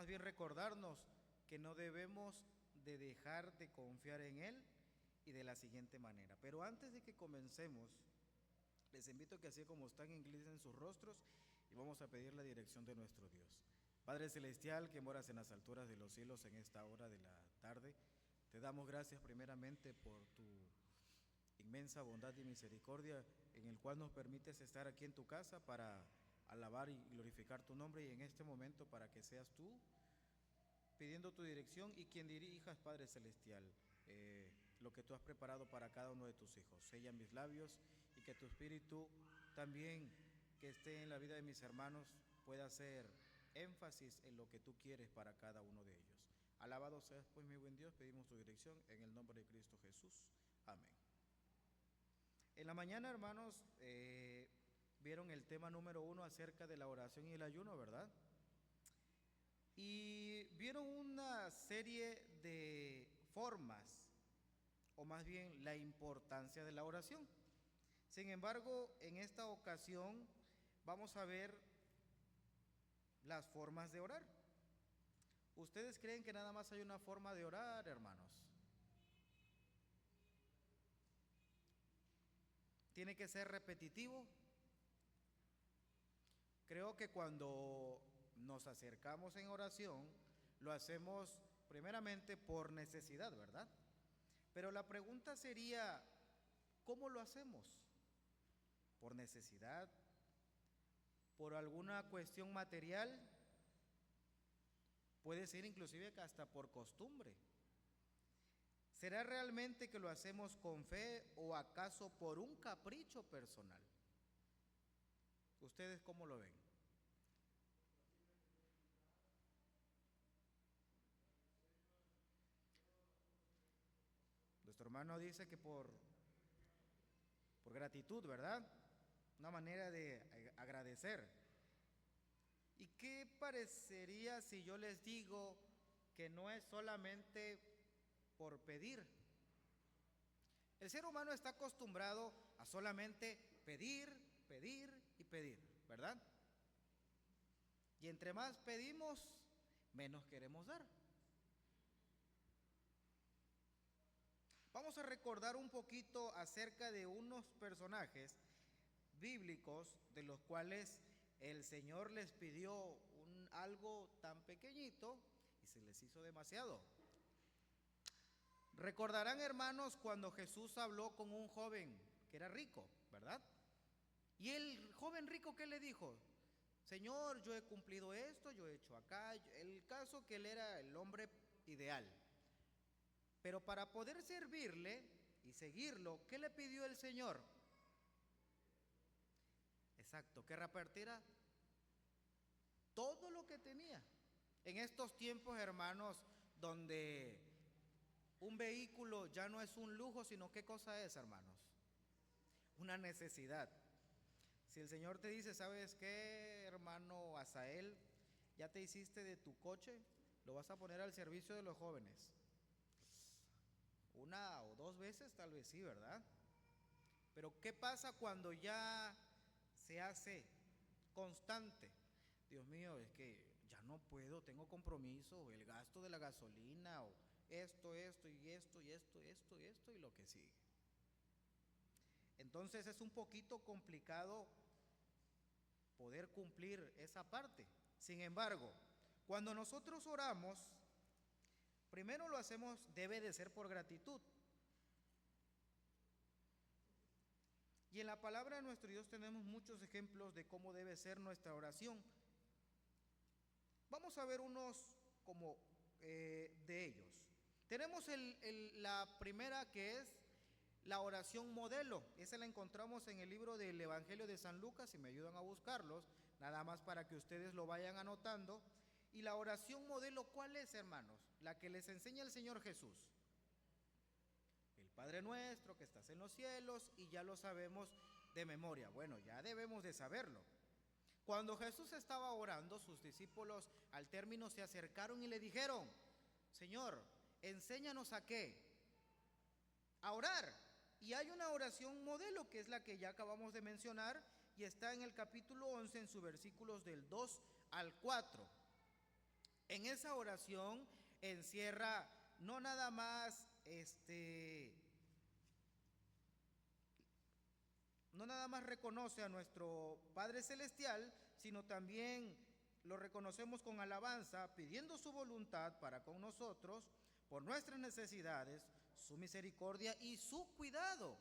más bien recordarnos que no debemos de dejar de confiar en Él y de la siguiente manera. Pero antes de que comencemos, les invito a que así como están, inclinen sus rostros y vamos a pedir la dirección de nuestro Dios. Padre Celestial, que moras en las alturas de los cielos en esta hora de la tarde, te damos gracias primeramente por tu inmensa bondad y misericordia en el cual nos permites estar aquí en tu casa para alabar y glorificar tu nombre, y en este momento para que seas tú pidiendo tu dirección y quien dirijas, Padre Celestial, lo que tú has preparado para cada uno de tus hijos. Sella mis labios y que tu espíritu también, que esté en la vida de mis hermanos, pueda hacer énfasis en lo que tú quieres para cada uno de ellos. Alabado seas pues, mi buen Dios, pedimos tu dirección en el nombre de Cristo Jesús. Amén. En la mañana, hermanos, vieron el tema número 1 acerca de la oración y el ayuno, ¿verdad? Y vieron una serie de formas, o más bien la importancia de la oración. Sin embargo, en esta ocasión vamos a ver las formas de orar. ¿Ustedes creen que nada más hay una forma de orar, hermanos? ¿Tiene que ser repetitivo? Creo que cuando nos acercamos en oración, lo hacemos primeramente por necesidad, ¿verdad? Pero la pregunta sería, ¿cómo lo hacemos? ¿Por necesidad? ¿Por alguna cuestión material? Puede ser inclusive que hasta por costumbre. ¿Será realmente que lo hacemos con fe o acaso por un capricho personal? ¿Ustedes cómo lo ven? Nuestro hermano dice que por gratitud, ¿verdad? Una manera de agradecer. ¿Y qué parecería si yo les digo que no es solamente por pedir? El ser humano está acostumbrado a solamente pedir, pedir y pedir, ¿verdad? Y entre más pedimos, menos queremos dar. Vamos a recordar un poquito acerca de unos personajes bíblicos de los cuales el Señor les pidió algo tan pequeñito y se les hizo demasiado. Recordarán, hermanos, cuando Jesús habló con un joven que era rico, ¿verdad? Y el joven rico, ¿qué le dijo? Señor, yo he cumplido esto, yo he hecho acá. El caso que él era el hombre ideal. Pero para poder servirle y seguirlo, ¿qué le pidió el Señor? Exacto, que repartiera todo lo que tenía. En estos tiempos, hermanos, donde un vehículo ya no es un lujo, sino ¿qué cosa es, hermanos? Una necesidad. Si el Señor te dice, ¿sabes qué, hermano Asael? Ya te hiciste de tu coche, lo vas a poner al servicio de los jóvenes. Una o dos veces tal vez sí, ¿verdad? Pero ¿qué pasa cuando ya se hace constante? Dios mío, es que ya no puedo, tengo compromiso, el gasto de la gasolina, o esto y esto y lo que sigue. Entonces es un poquito complicado poder cumplir esa parte. Sin embargo, cuando nosotros oramos, primero lo hacemos, debe de ser por gratitud. Y en la palabra de nuestro Dios tenemos muchos ejemplos de cómo debe ser nuestra oración. Vamos a ver unos como de ellos. Tenemos la primera, que es la oración modelo. Esa la encontramos en el libro del Evangelio de San Lucas, si me ayudan a buscarlos, nada más para que ustedes lo vayan anotando. Y la oración modelo, ¿cuál es, hermanos? La que les enseña el Señor Jesús. El Padre nuestro que estás en los cielos, y ya lo sabemos de memoria. Bueno, ya debemos de saberlo. Cuando Jesús estaba orando, sus discípulos al término se acercaron y le dijeron: Señor, enséñanos a qué, a orar. Y hay una oración modelo que es la que ya acabamos de mencionar y está en el capítulo 11 en sus versículos del 2 al 4. En esa oración encierra no nada más no nada más reconoce a nuestro Padre Celestial, sino también lo reconocemos con alabanza, pidiendo su voluntad para con nosotros, por nuestras necesidades, su misericordia y su cuidado.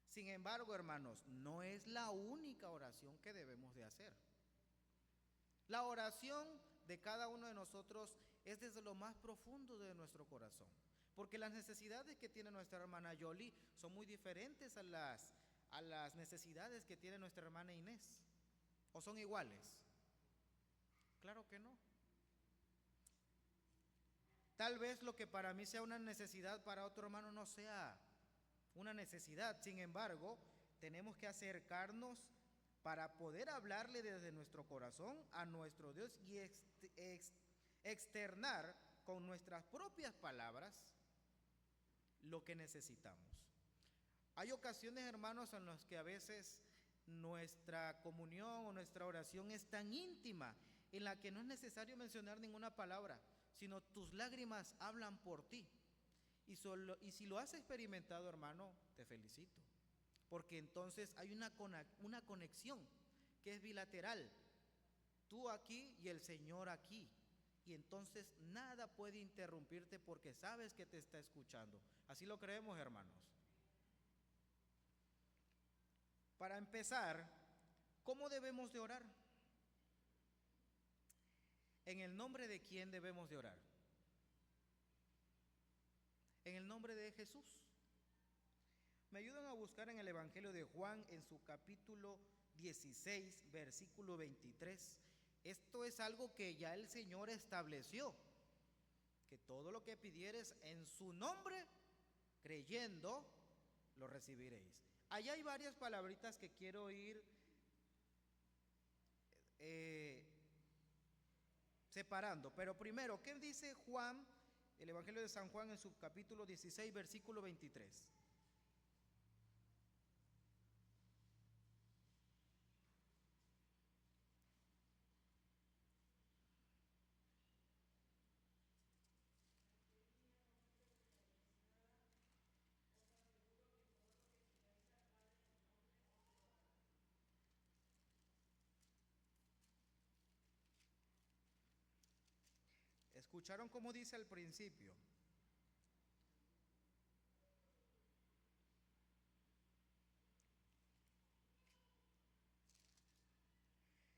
Sin embargo, hermanos, no es la única oración que debemos de hacer. La oración de cada uno de nosotros es desde lo más profundo de nuestro corazón, porque las necesidades que tiene nuestra hermana Yoli son muy diferentes a las necesidades que tiene nuestra hermana Inés. ¿O son iguales? Claro que no. Tal vez lo que para mí sea una necesidad, para otro hermano no sea una necesidad. Sin embargo, tenemos que acercarnos para poder hablarle desde nuestro corazón a nuestro Dios y externar con nuestras propias palabras lo que necesitamos. Hay ocasiones, hermanos, en las que a veces nuestra comunión o nuestra oración es tan íntima en la que no es necesario mencionar ninguna palabra, sino tus lágrimas hablan por ti. Y si lo has experimentado, hermano, te felicito, porque entonces hay una conexión que es bilateral, tú aquí y el Señor aquí, y entonces nada puede interrumpirte porque sabes que te está escuchando. Así lo creemos, hermanos. Para empezar, ¿cómo debemos de orar? ¿En el nombre de quién debemos de orar? En el nombre de Jesús. Me ayudan a buscar en el Evangelio de Juan, en su capítulo 16, versículo 23. Esto es algo que ya el Señor estableció, que todo lo que pidieres en su nombre, creyendo, lo recibiréis. Allá hay varias palabritas que quiero ir separando, pero primero, ¿qué dice Juan, el Evangelio de San Juan, en su capítulo 16, versículo 23? ¿Escucharon cómo dice al principio?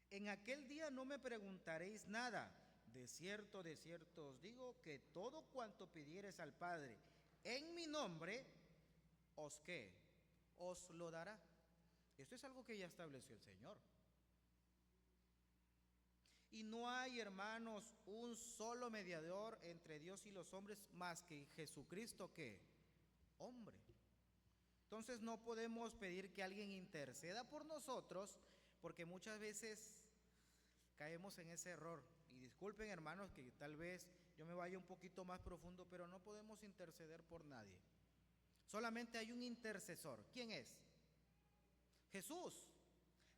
En aquel día no me preguntaréis nada. De cierto os digo que todo cuanto pidiereis al Padre en mi nombre, ¿os qué? Os lo dará. Esto es algo que ya estableció el Señor. Y no hay, hermanos, un solo mediador entre Dios y los hombres más que Jesucristo, ¿qué? Hombre. Entonces no podemos pedir que alguien interceda por nosotros, porque muchas veces caemos en ese error. Y disculpen, hermanos, que tal vez yo me vaya un poquito más profundo, pero no podemos interceder por nadie. Solamente hay un intercesor. ¿Quién es? Jesús.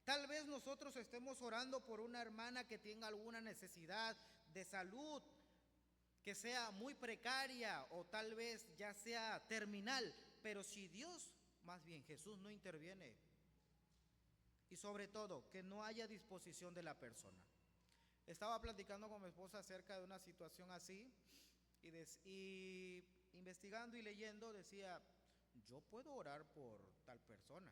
Tal vez nosotros estemos orando por una hermana que tenga alguna necesidad de salud, que sea muy precaria o tal vez ya sea terminal, pero si Dios, más bien Jesús, no interviene, y sobre todo que no haya disposición de la persona. Estaba platicando con mi esposa acerca de una situación así y investigando y leyendo decía, yo puedo orar por tal persona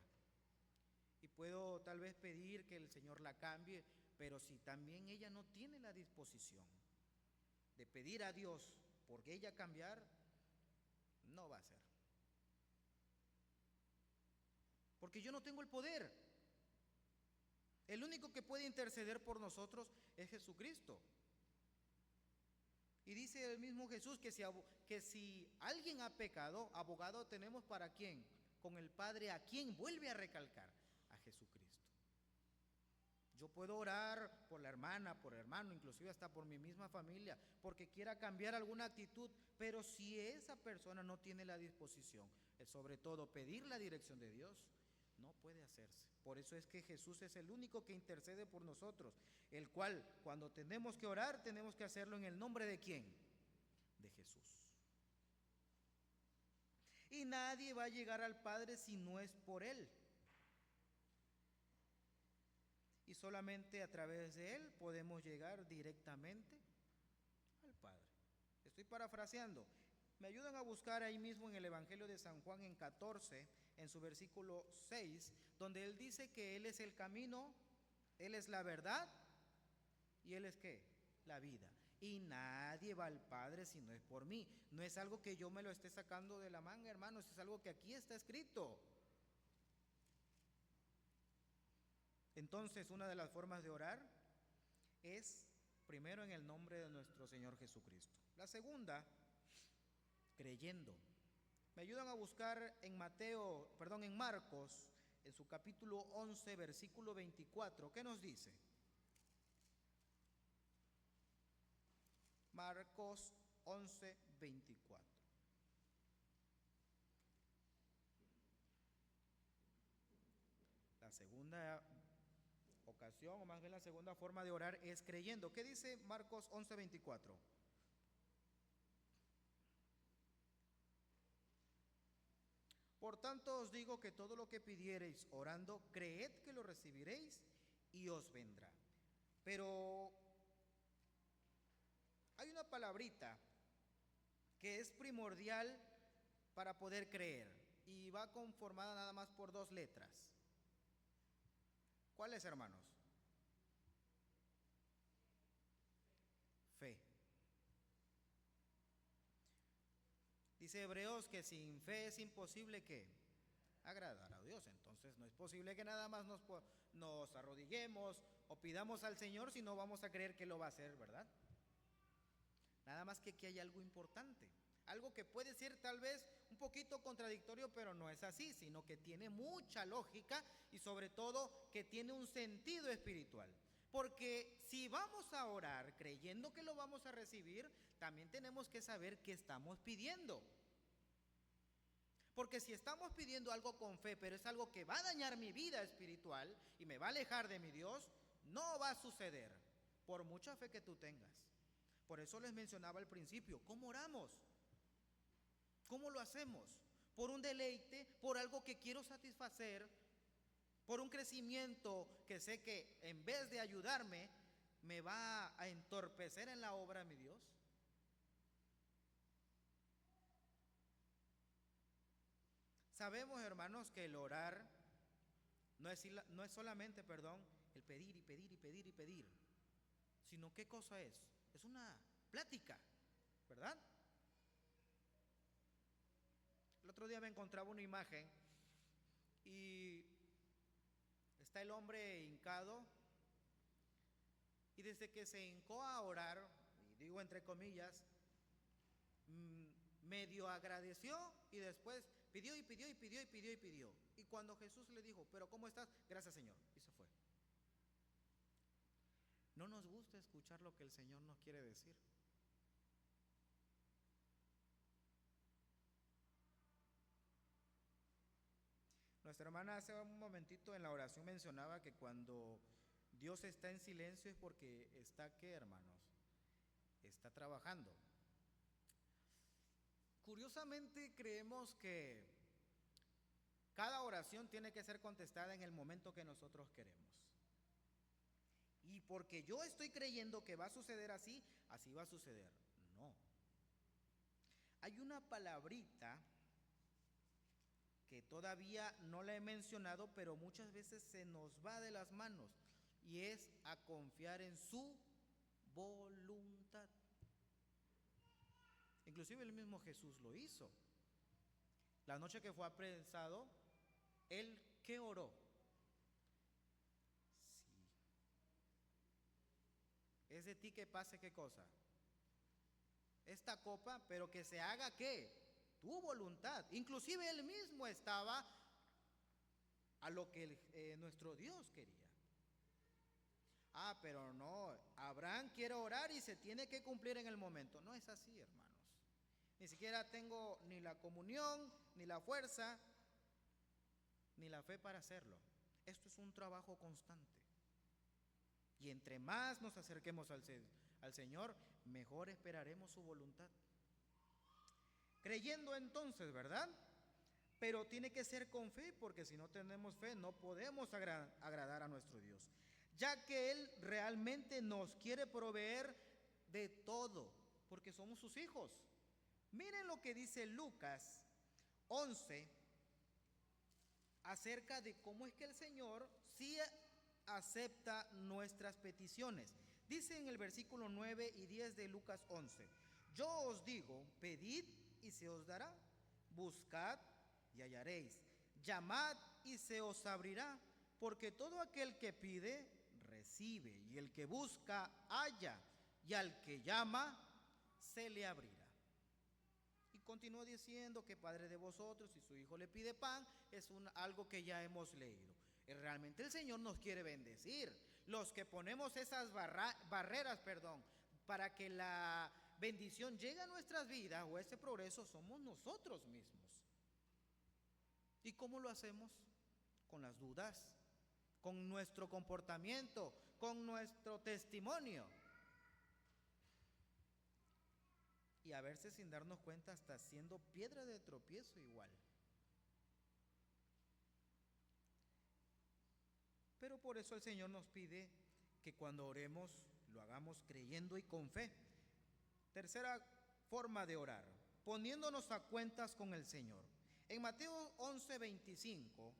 y puedo tal vez pedir que el Señor la cambie, pero si también ella no tiene la disposición de pedir a Dios porque ella cambiar, no va a ser. Porque yo no tengo el poder. El único que puede interceder por nosotros es Jesucristo. Y dice el mismo Jesús que si alguien ha pecado, abogado tenemos para quién, con el Padre, a quien vuelve a recalcar, a Jesucristo. Yo puedo orar por la hermana, por el hermano, inclusive hasta por mi misma familia, porque quiera cambiar alguna actitud, pero si esa persona no tiene la disposición, sobre todo pedir la dirección de Dios, No puede hacerse. Por eso es que Jesús es el único que intercede por nosotros, el cual cuando tenemos que orar tenemos que hacerlo en el nombre de ¿quién? De Jesús. Y nadie va a llegar al Padre si no es por Él. Y solamente a través de Él podemos llegar directamente al Padre. Estoy parafraseando. Me ayudan a buscar ahí mismo en el Evangelio de San Juan en 14, en su versículo 6, donde Él dice que Él es el camino, Él es la verdad y Él es ¿qué? La vida. Y nadie va al Padre si no es por mí. No es algo que yo me lo esté sacando de la manga, hermanos, es algo que aquí está escrito. Entonces, una de las formas de orar es primero en el nombre de nuestro Señor Jesucristo. La segunda, creyendo. Me ayudan a buscar en Marcos, en su capítulo 11, versículo 24. ¿Qué nos dice? Marcos 11, 24. La segunda ocasión, o más bien la segunda forma de orar es creyendo. ¿Qué dice Marcos 11, 24? Por tanto os digo que todo lo que pidiereis orando, creed que lo recibiréis y os vendrá. Pero hay una palabrita que es primordial para poder creer y va conformada nada más por dos letras. ¿Cuáles, hermanos? Fe. Dice Hebreos que sin fe es imposible que agradar a Dios. Entonces no es posible que nada más nos arrodillemos o pidamos al Señor si no vamos a creer que lo va a hacer, ¿verdad? Nada más que aquí hay algo importante, algo que puede ser tal vez un poquito contradictorio, pero no es así, sino que tiene mucha lógica y sobre todo que tiene un sentido espiritual. Porque si vamos a orar creyendo que lo vamos a recibir, también tenemos que saber qué estamos pidiendo. Porque si estamos pidiendo algo con fe, pero es algo que va a dañar mi vida espiritual y me va a alejar de mi Dios, no va a suceder, por mucha fe que tú tengas. Por eso les mencionaba al principio, ¿cómo oramos? ¿Cómo lo hacemos? ¿Por un deleite? ¿Por algo que quiero satisfacer? ¿Por un crecimiento que sé que en vez de ayudarme, me va a entorpecer en la obra, mi Dios? Sabemos, hermanos, que el orar no es solamente, el pedir y pedir y pedir y pedir, sino ¿qué cosa es? Es una plática, ¿verdad? El otro día me encontraba una imagen y está el hombre hincado y desde que se hincó a orar, y digo entre comillas, medio agradeció y después pidió y pidió y pidió y pidió y pidió. Y cuando Jesús le dijo, ¿pero cómo estás? Gracias, Señor. Y se fue. No nos gusta escuchar lo que el Señor nos quiere decir. Nuestra hermana hace un momentito en la oración mencionaba que cuando Dios está en silencio es porque está, ¿qué, hermanos? Está trabajando. Curiosamente creemos que cada oración tiene que ser contestada en el momento que nosotros queremos. Y porque yo estoy creyendo que va a suceder así, así va a suceder. No. Hay una palabrita que todavía no la he mencionado, pero muchas veces se nos va de las manos, y es a confiar en su voluntad. Inclusive el mismo Jesús lo hizo. La noche que fue apresado, ¿él qué oró? Sí. Es de ti que pase qué cosa. Esta copa, pero que se haga ¿qué? Tu voluntad. Inclusive él mismo estaba a lo que nuestro Dios quería. Pero no, Abraham quiere orar y se tiene que cumplir en el momento. No es así, hermanos. Ni siquiera tengo ni la comunión, ni la fuerza, ni la fe para hacerlo. Esto es un trabajo constante. Y entre más nos acerquemos al Señor, mejor esperaremos su voluntad. Creyendo entonces, ¿verdad? Pero tiene que ser con fe, porque si no tenemos fe no podemos agradar a nuestro Dios, ya que Él realmente nos quiere proveer de todo, porque somos sus hijos. Miren lo que dice Lucas 11 acerca de cómo es que el Señor sí acepta nuestras peticiones. Dice en el versículo 9 y 10 de Lucas 11: yo os digo, pedid y se os dará, buscad y hallaréis, llamad y se os abrirá, porque todo aquel que pide, recibe, y el que busca, halla, y al que llama, se le abrirá. Y continúa diciendo que Padre de vosotros, si su hijo le pide pan, es algo que ya hemos leído. Realmente el Señor nos quiere bendecir. Los que ponemos esas barreras, para que la bendición llegue a nuestras vidas o ese progreso, somos nosotros mismos. ¿Y cómo lo hacemos? Con las dudas, con nuestro comportamiento, con nuestro testimonio. Y a veces sin darnos cuenta hasta siendo piedra de tropiezo igual. Pero por eso el Señor nos pide que cuando oremos lo hagamos creyendo y con fe. Tercera forma de orar, poniéndonos a cuentas con el Señor. En Mateo 11:25,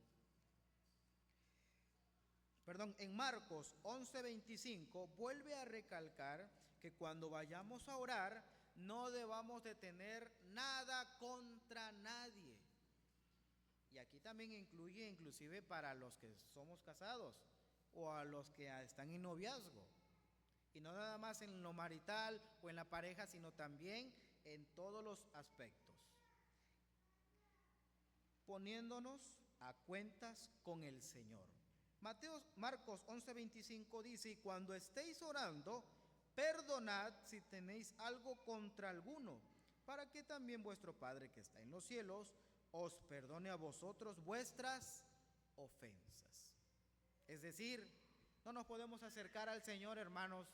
en Marcos 11:25 vuelve a recalcar que cuando vayamos a orar no debamos de tener nada contra nadie. Y aquí también incluye inclusive para los que somos casados o a los que están en noviazgo. Y no nada más en lo marital o en la pareja, sino también en todos los aspectos. Poniéndonos a cuentas con el Señor. Marcos 11:25 dice: y cuando estéis orando, perdonad si tenéis algo contra alguno, para que también vuestro Padre que está en los cielos os perdone a vosotros vuestras ofensas. Es decir, no nos podemos acercar al Señor, hermanos,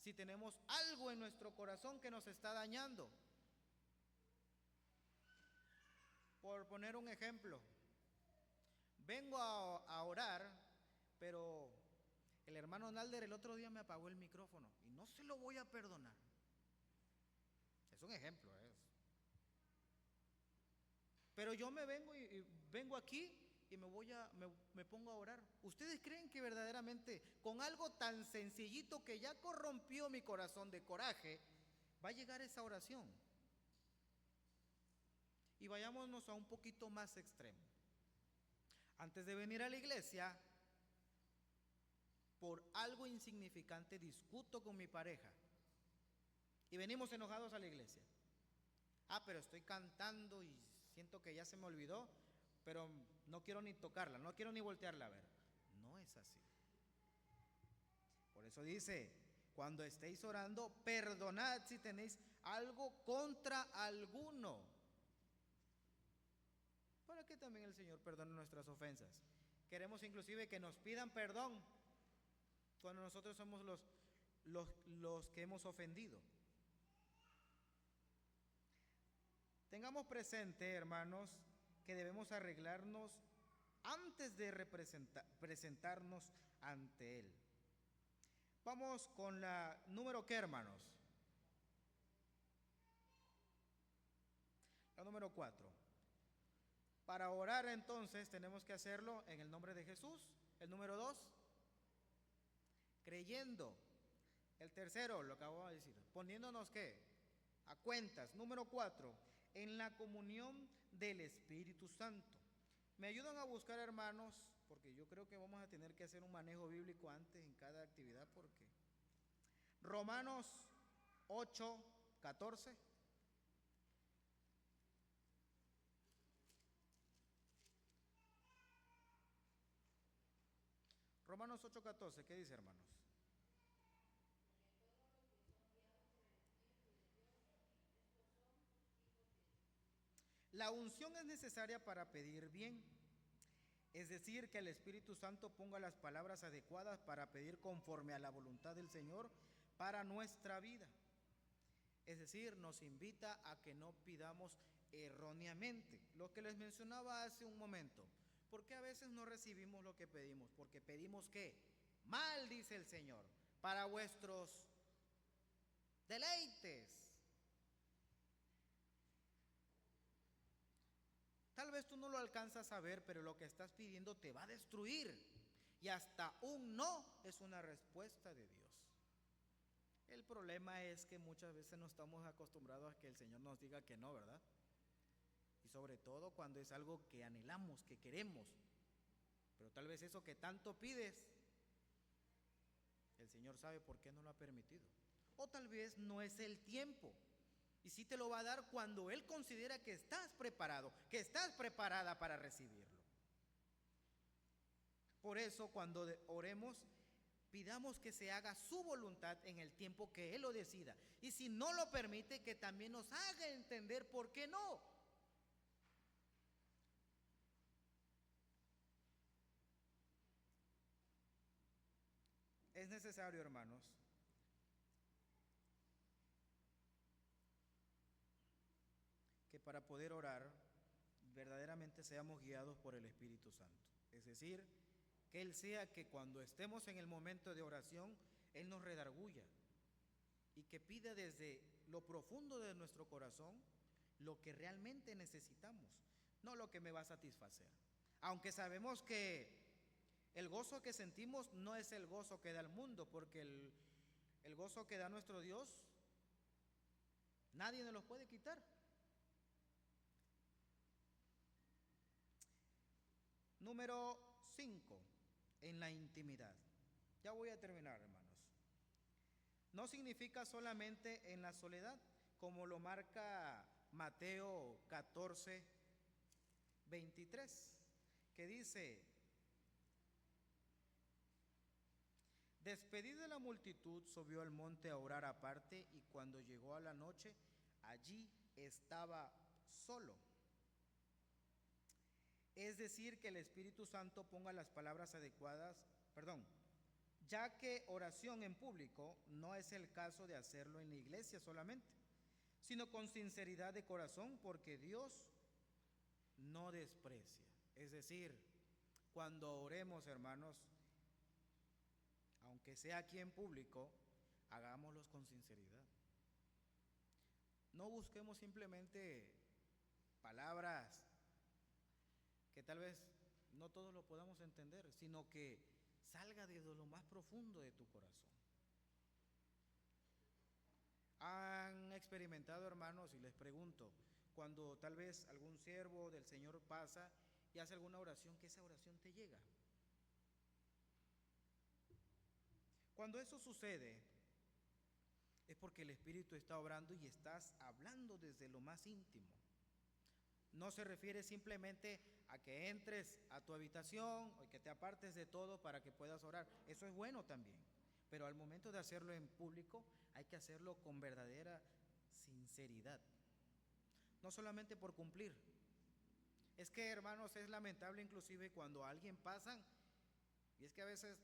si tenemos algo en nuestro corazón que nos está dañando. Por poner un ejemplo, vengo a orar, pero el hermano Nalder el otro día me apagó el micrófono y no se lo voy a perdonar. Es un ejemplo, pero yo me vengo aquí y me pongo a orar. ¿Ustedes creen que verdaderamente con algo tan sencillito que ya corrompió mi corazón de coraje, va a llegar esa oración? Y vayámonos a un poquito más extremo. Antes de venir a la iglesia, por algo insignificante discuto con mi pareja y venimos enojados a la iglesia. Pero estoy cantando y siento que ya se me olvidó, pero no quiero ni tocarla, no quiero ni voltearla a ver. No es así. Por eso dice: cuando estéis orando, perdonad si tenéis algo contra alguno, para que también el Señor perdone nuestras ofensas. Queremos inclusive que nos pidan perdón cuando nosotros somos los que hemos ofendido. Tengamos presente, hermanos, que debemos arreglarnos antes de presentarnos ante Él. Vamos con la número ¿qué, hermanos? La número 4. Para orar entonces tenemos que hacerlo en el nombre de Jesús. El número 2, creyendo. El tercero, lo acabo de decir, poniéndonos ¿qué? A cuentas. Número 4, en la comunión del Espíritu Santo. Me ayudan a buscar, hermanos, porque yo creo que vamos a tener que hacer un manejo bíblico antes en cada actividad, porque Romanos 8:14. Romanos 8:14, ¿qué dice, hermanos? La unción es necesaria para pedir bien. Es decir, que el Espíritu Santo ponga las palabras adecuadas para pedir conforme a la voluntad del Señor para nuestra vida. Es decir, nos invita a que no pidamos erróneamente. Lo que les mencionaba hace un momento. ¿Por qué a veces no recibimos lo que pedimos? Porque pedimos ¿qué? Mal, dice el Señor, para vuestros deleites. Tal vez tú no lo alcanzas a ver, pero lo que estás pidiendo te va a destruir. Y hasta un no es una respuesta de Dios. El problema es que muchas veces no estamos acostumbrados a que el Señor nos diga que no, ¿verdad? Y sobre todo cuando es algo que anhelamos, que queremos. Pero tal vez eso que tanto pides, el Señor sabe por qué no lo ha permitido. O tal vez no es el tiempo. Y sí te lo va a dar cuando Él considera que estás preparado, que estás preparada para recibirlo. Por eso cuando oremos, pidamos que se haga su voluntad en el tiempo que Él lo decida. Y si no lo permite, que también nos haga entender por qué no. Es necesario, hermanos, que para poder orar verdaderamente seamos guiados por el Espíritu Santo. Es decir, que Él sea que cuando estemos en el momento de oración, Él nos redarguya y que pida desde lo profundo de nuestro corazón lo que realmente necesitamos, no lo que me va a satisfacer. Aunque sabemos que el gozo que sentimos no es el gozo que da el mundo, porque el gozo que da nuestro Dios, nadie nos lo puede quitar. Número 5, en la intimidad. Ya voy a terminar, hermanos. No significa solamente en la soledad, como lo marca Mateo 14, 23, que dice: despedida de la multitud, subió al monte a orar aparte, y cuando llegó a la noche, allí estaba solo. Es decir, que el Espíritu Santo ponga las palabras adecuadas, ya que oración en público no es el caso de hacerlo en la iglesia solamente, sino con sinceridad de corazón, porque Dios no desprecia. Es decir, cuando oremos, hermanos, aunque sea aquí en público, hagámoslos con sinceridad. No busquemos simplemente palabras que tal vez no todos lo podamos entender, sino que salga desde lo más profundo de tu corazón. ¿Han experimentado, hermanos, y les pregunto, cuando tal vez algún siervo del Señor pasa y hace alguna oración, que esa oración te llega? Cuando eso sucede, es porque el Espíritu está obrando y estás hablando desde lo más íntimo. No se refiere simplemente a que entres a tu habitación o que te apartes de todo para que puedas orar. Eso es bueno también. Pero al momento de hacerlo en público, hay que hacerlo con verdadera sinceridad. No solamente por cumplir. Es que, hermanos, es lamentable inclusive cuando a alguien pasan, y es que a veces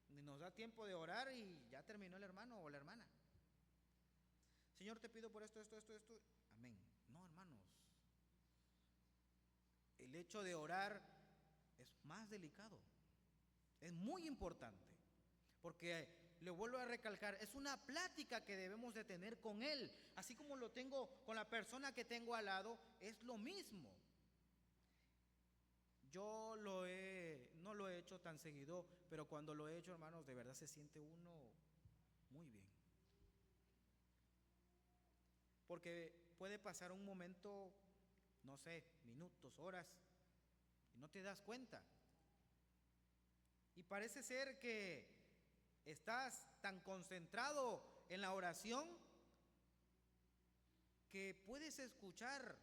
ni nos da tiempo de orar y ya terminó el hermano o la hermana. Señor, te pido por esto. Amén. No, hermanos. El hecho de orar es más delicado, es muy importante, porque le vuelvo a recalcar, es una plática que debemos de tener con Él, así como lo tengo con la persona que tengo al lado, es lo mismo. Yo no lo he hecho tan seguido, pero cuando lo he hecho, hermanos, de verdad se siente uno muy bien. Porque puede pasar un momento, no sé, minutos, horas, y no te das cuenta. Y parece ser que estás tan concentrado en la oración que puedes escuchar.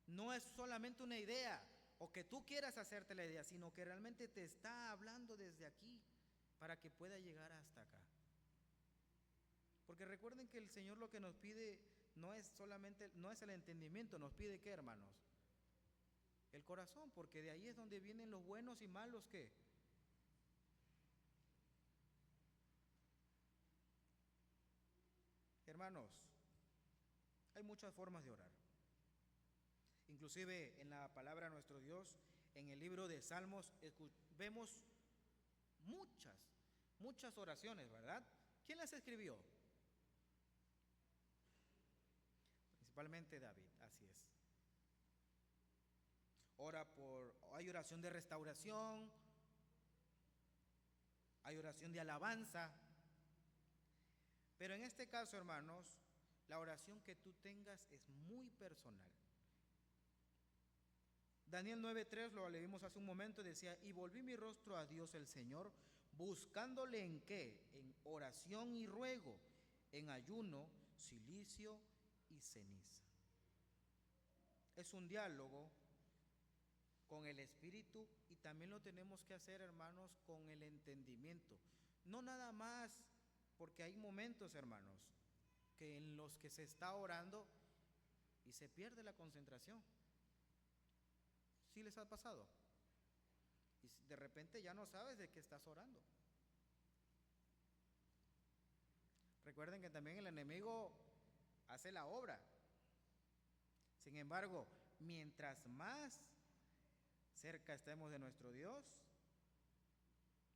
No es solamente una idea o que tú quieras hacerte la idea, sino que realmente te está hablando desde aquí para que pueda llegar hasta acá. Porque recuerden que el Señor lo que nos pide no es el entendimiento, nos pide ¿qué, hermanos? El corazón, porque de ahí es donde vienen los buenos y malos que. Hermanos, hay muchas formas de orar. Inclusive en la palabra de nuestro Dios, en el libro de Salmos, vemos muchas oraciones, ¿verdad? ¿Quién las escribió? Principalmente David, así es. Hay oración de restauración, hay oración de alabanza, pero en este caso, hermanos, la oración que tú tengas es muy personal. Daniel 9:3 lo leímos hace un momento, decía: y volví mi rostro a Dios el Señor, buscándole en qué, en oración y ruego, en ayuno, cilicio y ceniza. Es un diálogo con el Espíritu y también lo tenemos que hacer, hermanos, con el entendimiento. No nada más, porque hay momentos, hermanos, que en los que se está orando y se pierde la concentración. ¿Sí les ha pasado? Y de repente ya no sabes de qué estás orando. Recuerden que también el enemigo hace la obra. Sin embargo, mientras más cerca estemos de nuestro Dios,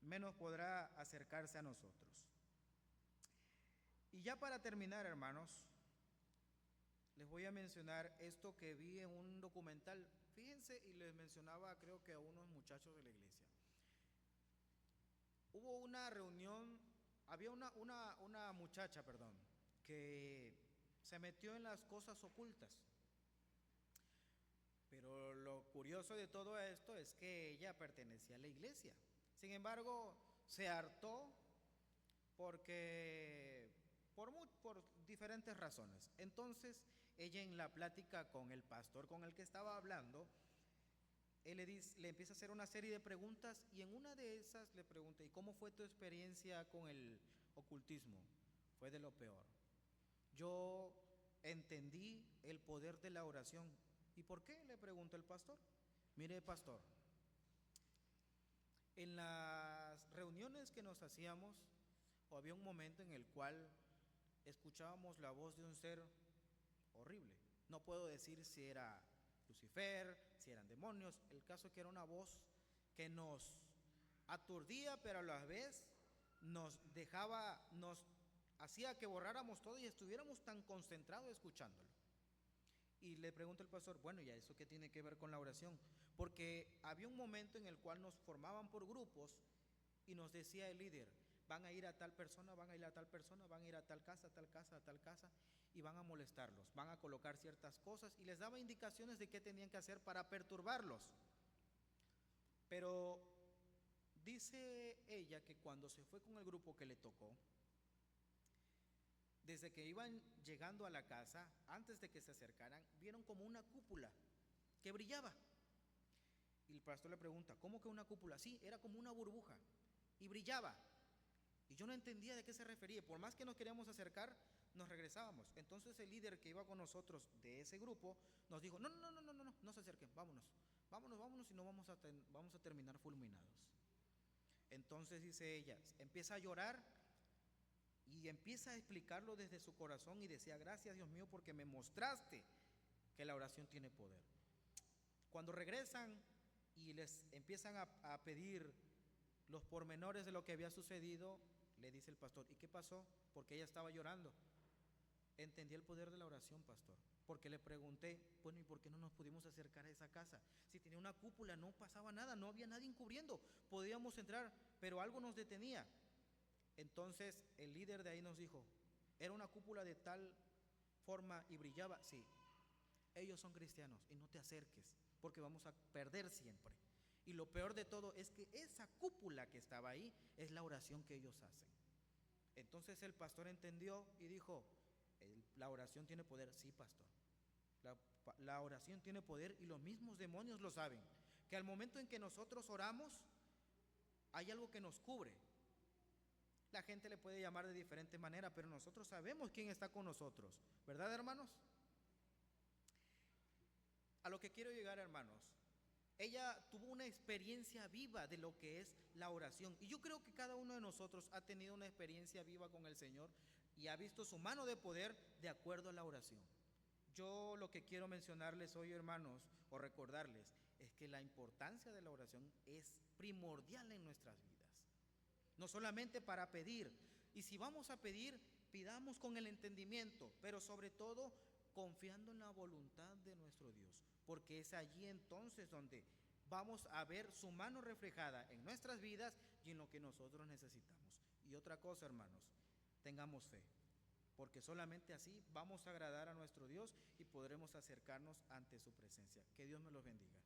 menos podrá acercarse a nosotros. Y ya para terminar, hermanos, les voy a mencionar esto que vi en un documental. Fíjense, y les mencionaba creo que a unos muchachos de la iglesia. Hubo una reunión, había una muchacha, que se metió en las cosas ocultas. Pero lo curioso de todo esto es que ella pertenecía a la iglesia. Sin embargo, se hartó porque por diferentes razones. Entonces, ella en la plática con el pastor con el que estaba hablando, él le empieza a hacer una serie de preguntas y en una de esas le pregunta: ¿y cómo fue tu experiencia con el ocultismo? Fue de lo peor. Yo entendí el poder de la oración. ¿Y por qué?, le preguntó el pastor. Mire, pastor, en las reuniones que nos hacíamos, había un momento en el cual escuchábamos la voz de un ser horrible. No puedo decir si era Lucifer, si eran demonios. El caso es que era una voz que nos aturdía, pero a la vez nos hacía que borráramos todo y estuviéramos tan concentrados escuchándolo. Y le pregunta el pastor: bueno, ¿y eso qué tiene que ver con la oración? Porque había un momento en el cual nos formaban por grupos y nos decía el líder: van a ir a tal persona, van a ir a tal persona, van a ir a tal casa, a tal casa, a tal casa, y van a molestarlos, van a colocar ciertas cosas, y les daba indicaciones de qué tenían que hacer para perturbarlos. Pero dice ella que cuando se fue con el grupo que le tocó, desde que iban llegando a la casa, antes de que se acercaran, vieron como una cúpula que brillaba. Y el pastor le pregunta: ¿cómo que una cúpula? Sí, era como una burbuja y brillaba. Y yo no entendía de qué se refería. Por más que nos queríamos acercar, nos regresábamos. Entonces el líder que iba con nosotros de ese grupo nos dijo: no se acerquen, vámonos y no vamos a terminar fulminados. Entonces, dice ella, empieza a llorar y empieza a explicarlo desde su corazón y decía: gracias, Dios mío, porque me mostraste que la oración tiene poder. Cuando regresan y les empiezan a pedir los pormenores de lo que había sucedido, le dice el pastor: ¿y qué pasó? Porque ella estaba llorando. Entendí el poder de la oración, pastor, porque le pregunté: bueno, ¿y por qué no nos pudimos acercar a esa casa? Si tenía una cúpula, no pasaba nada, no había nadie encubriendo, podíamos entrar, pero algo nos detenía. Entonces el líder de ahí nos dijo: ¿era una cúpula de tal forma y brillaba? Sí. Ellos son cristianos y no te acerques, porque vamos a perder siempre. Y lo peor de todo es que esa cúpula que estaba ahí es la oración que ellos hacen. Entonces el pastor entendió y dijo: la oración tiene poder. Sí, pastor, la oración tiene poder, y los mismos demonios lo saben, que al momento en que nosotros oramos hay algo que nos cubre. La gente le puede llamar de diferente manera, pero nosotros sabemos quién está con nosotros, ¿verdad, hermanos? A lo que quiero llegar, hermanos, ella tuvo una experiencia viva de lo que es la oración. Y yo creo que cada uno de nosotros ha tenido una experiencia viva con el Señor y ha visto su mano de poder de acuerdo a la oración. Yo lo que quiero mencionarles hoy, hermanos, o recordarles, es que la importancia de la oración es primordial en nuestras vidas. No solamente para pedir, y si vamos a pedir, pidamos con el entendimiento, pero sobre todo confiando en la voluntad de nuestro Dios, porque es allí entonces donde vamos a ver su mano reflejada en nuestras vidas y en lo que nosotros necesitamos. Y otra cosa, hermanos, tengamos fe, porque solamente así vamos a agradar a nuestro Dios y podremos acercarnos ante su presencia. Que Dios me los bendiga.